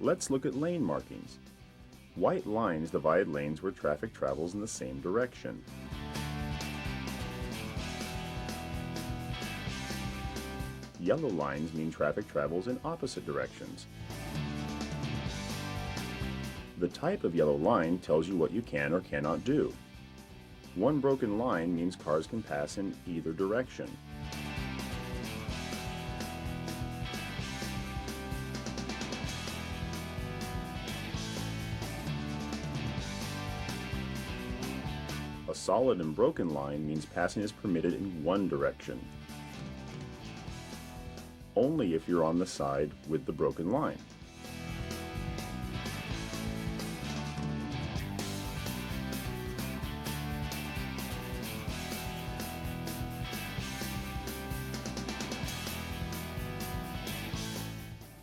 Let's look at lane markings. White lines divide lanes where traffic travels in the same direction. Yellow lines mean traffic travels in opposite directions. The type of yellow line tells you what you can or cannot do. One broken line means cars can pass in either direction. A solid and broken line means passing is permitted in one direction. Only if you're on the side with the broken line.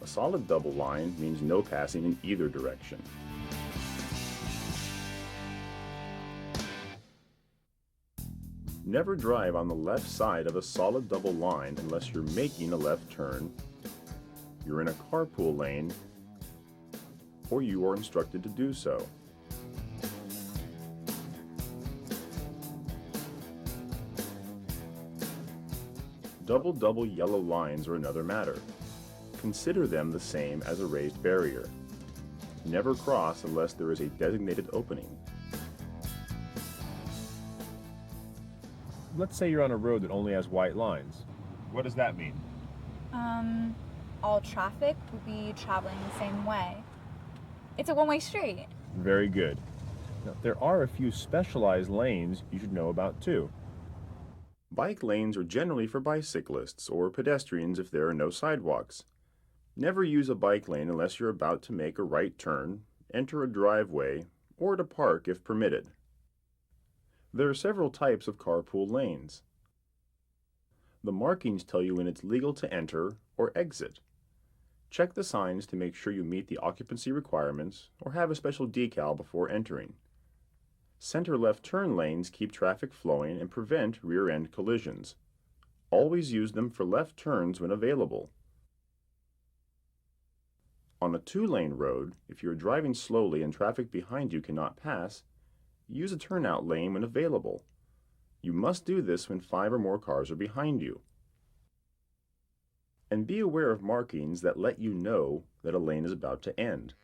A solid double line means no passing in either direction. Never drive on the left side of a solid double line unless you're making a left turn, you're in a carpool lane, or you are instructed to do so. Double yellow lines are another matter. Consider them the same as a raised barrier. Never cross unless there is a designated opening. Let's say you're on a road that only has white lines. What does that mean? All traffic will be traveling the same way. It's a one-way street. Very good. Now, there are a few specialized lanes you should know about too. Bike lanes are generally for bicyclists or pedestrians if there are no sidewalks. Never use a bike lane unless you're about to make a right turn, enter a driveway, or to park if permitted. There are several types of carpool lanes. The markings tell you when it's legal to enter or exit. Check the signs to make sure you meet the occupancy requirements or have a special decal before entering. Center left turn lanes keep traffic flowing and prevent rear-end collisions. Always use them for left turns when available. On a two-lane road, if you are driving slowly and traffic behind you cannot pass, use a turnout lane when available. You must do this when 5 or more cars are behind you. And be aware of markings that let you know that a lane is about to end.